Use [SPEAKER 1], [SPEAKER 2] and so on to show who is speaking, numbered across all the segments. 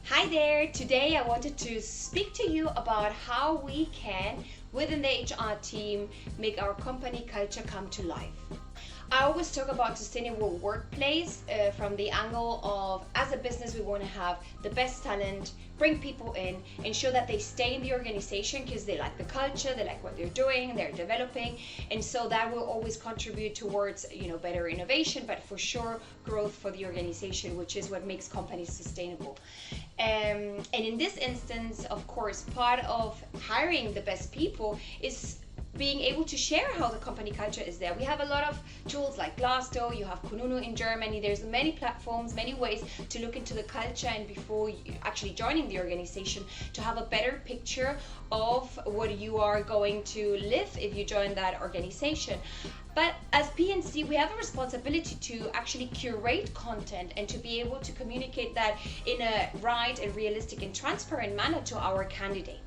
[SPEAKER 1] Hi there! Today I wanted to speak to you about how we can, within the HR team, make our company culture come to life. I always talk about sustainable workplace from the angle of, as a business, we want to have the best talent, bring people in, ensure that they stay in the organization because they like the culture, they like what they're doing, they're developing, and so that will always contribute towards better innovation, but for sure growth for the organization, which is what makes companies sustainable. And in this instance, of course, part of hiring the best people is being able to share how the company culture is there. We have a lot of tools like Glassdoor, you have Kununu in Germany, there's many platforms, many ways to look into the culture and before you actually joining the organization to have a better picture of what you are going to live if you join that organization. But as P&C, we have a responsibility to actually curate content and to be able to communicate that in a right and realistic and transparent manner to our candidates.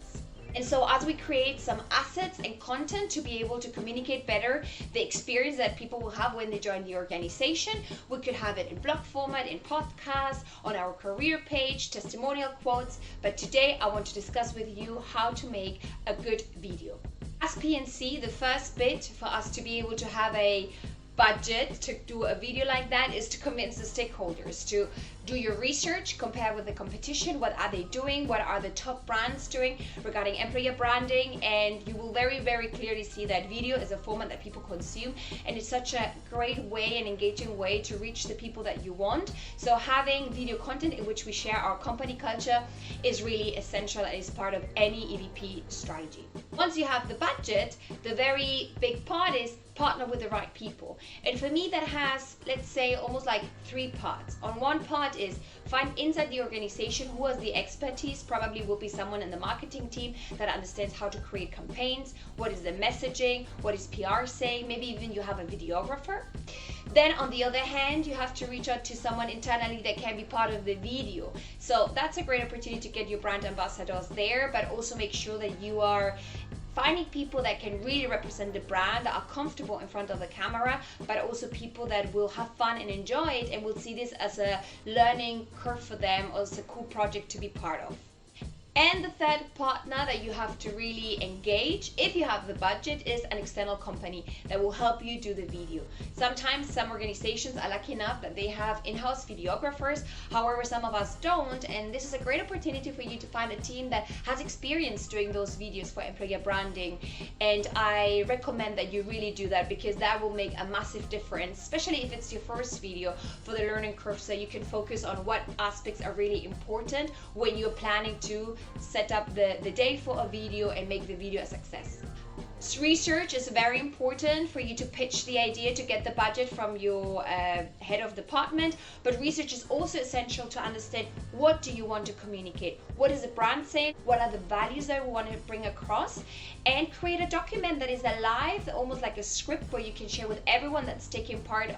[SPEAKER 1] And so as we create some assets and content to be able to communicate better the experience that people will have when they join the organization, we could have it in blog format, in podcasts, on our career page, testimonial quotes. But today I want to discuss with you how to make a good video. As P&C, the first bit for us to be able to have a budget to do a video like that is to convince the stakeholders to do your research, compare with the competition, what are they doing, what are the top brands doing regarding employer branding, and you will very clearly see that video is a format that people consume, and it's such a great way and engaging way to reach the people that you want. So having video content in which we share our company culture is really essential and is part of any EVP strategy. Once you have the budget, the very big part is partner with the right people. And for me, that has, let's say, almost like three parts. On one part is find inside the organization who has the expertise. Probably will be someone in the marketing team that understands how to create campaigns, what is the messaging, what is PR saying, maybe even you have a videographer. Then on the other hand, you have to reach out to someone internally that can be part of the video. So that's a great opportunity to get your brand ambassadors there, but also make sure that you are finding people that can really represent the brand, that are comfortable in front of the camera, but also people that will have fun and enjoy it and will see this as a learning curve for them or as a cool project to be part of. And the third partner that you have to really engage, if you have the budget, is an external company that will help you do the video. Sometimes some organizations are lucky enough that they have in-house videographers, however some of us don't, and this is a great opportunity for you to find a team that has experience doing those videos for employer branding. And I recommend that you really do that because that will make a massive difference, especially if it's your first video, for the learning curve, so you can focus on what aspects are really important when you're planning to set up the day for a video and make the video a success. Research is very important for you to pitch the idea to get the budget from your head of department, but research is also essential to understand what do you want to communicate, what is the brand saying, what are the values that we want to bring across, and create a document that is alive, almost like a script where you can share with everyone that's taking part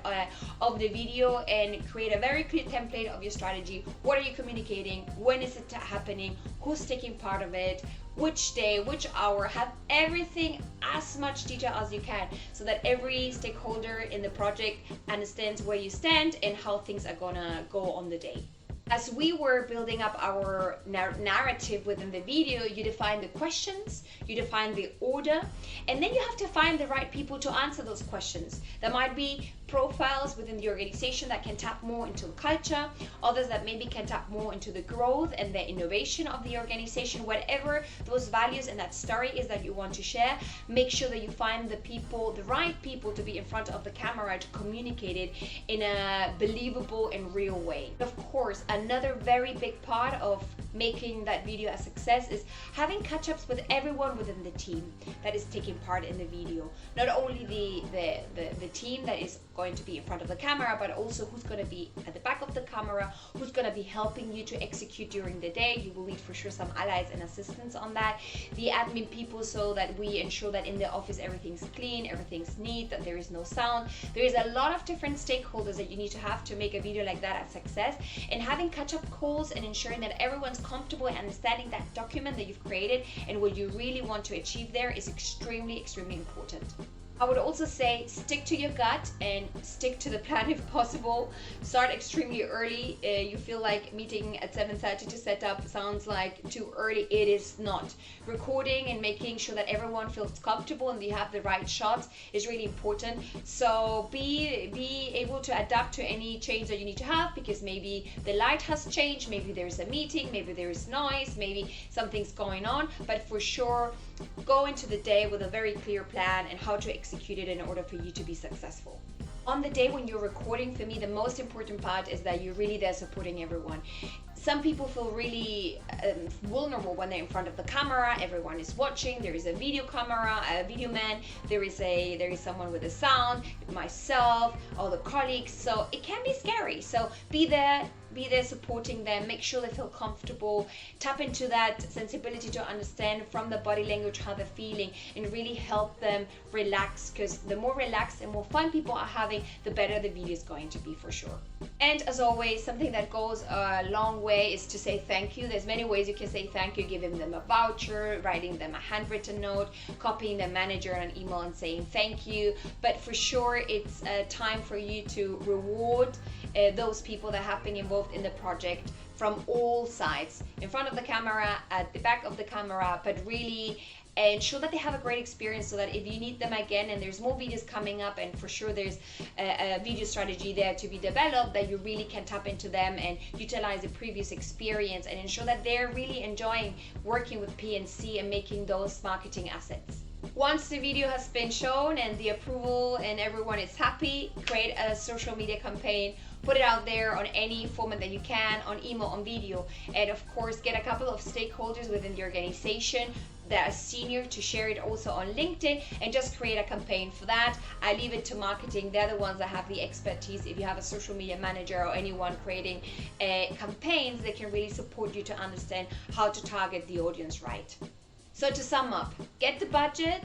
[SPEAKER 1] of the video, and create a very clear template of your strategy. What are you communicating, when is it happening, who's taking part of it, which day, which hour. Have everything as much detail as you can so that every stakeholder in the project understands where you stand and how things are gonna go on the day. As we were building up our narrative within the video, you define the questions, you define the order, and then you have to find the right people to answer those questions. There might be profiles within the organization that can tap more into the culture, others that maybe can tap more into the growth and the innovation of the organization. Whatever those values and that story is that you want to share, make sure that you find the people, the right people to be in front of the camera to communicate it in a believable and real way. Of course, another very big part of making that video a success is having catch-ups with everyone within the team that is taking part in the video. Not only the team that is going to be in front of the camera, but also who's going to be at the back of the camera, who's going to be helping you to execute during the day. You will need for sure some allies and assistants on that. The admin people, so that we ensure that in the office everything's clean, everything's neat, that there is no sound. There is a lot of different stakeholders that you need to have to make a video like that a success, and having catch-up calls and ensuring that everyone's comfortable and understanding that document that you've created and what you really want to achieve there is extremely important. I would also say stick to your gut and stick to the plan if possible. Start extremely early. You feel like meeting at 7:30 to set up sounds like too early. It is not. Recording and making sure that everyone feels comfortable and you have the right shots is really important. So be able to adapt to any change that you need to have, because maybe the light has changed, maybe there's a meeting, maybe there's noise, maybe something's going on. But for sure, go into the day with a very clear plan and how to execute it in order for you to be successful. On the day when you're recording, for me, the most important part is that you're really there supporting everyone. Some people feel really vulnerable when they're in front of the camera. Everyone is watching. There is a video camera, a video man. There is someone with a sound, myself, all the colleagues. So it can be scary. So be there supporting them. Make sure they feel comfortable. Tap into that sensibility to understand from the body language how they're feeling, and really help them relax, because the more relaxed and more fun people are having, the better the video is going to be for sure. And as always, something that goes a long way is to say thank you. There's many ways you can say thank you: giving them a voucher, writing them a handwritten note, copying the manager on an email and saying thank you. But for sure, it's time for you to reward those people that have been involved in the project from all sides, in front of the camera, at the back of the camera, but really ensure that they have a great experience, so that if you need them again and there's more videos coming up, and for sure there's a video strategy there to be developed, that you really can tap into them and utilize the previous experience and ensure that they're really enjoying working with PNC and making those marketing assets. Once the video has been shown and the approval and everyone is happy, create a social media campaign. Put it out there on any format that you can, on email, on video, and of course get a couple of stakeholders within the organization that are senior to share it also on LinkedIn, and just create a campaign for that. I leave it to marketing. They're the ones that have the expertise. If you have a social media manager or anyone creating campaigns, they can really support you to understand how to target the audience right. So to sum up, get the budget,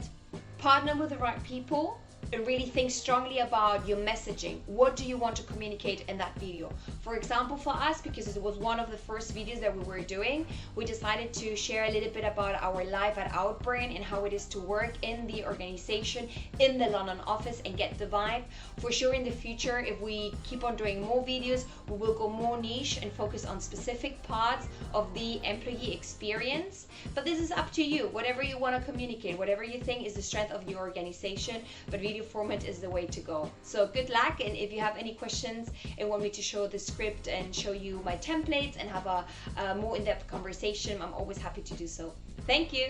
[SPEAKER 1] partner with the right people, and really think strongly about your messaging. What do you want to communicate in that video? For example, for us, because it was one of the first videos that we were doing, we decided to share a little bit about our life at Outbrain and how it is to work in the organization, in the London office, and get the vibe. For sure, in the future, if we keep on doing more videos, we will go more niche and focus on specific parts of the employee experience. But this is up to you. Whatever you want to communicate, whatever you think is the strength of your organization, but video format is the way to go. So good luck, and if you have any questions and want me to show the script and show you my templates and have a more in-depth conversation, I'm always happy to do so. Thank you.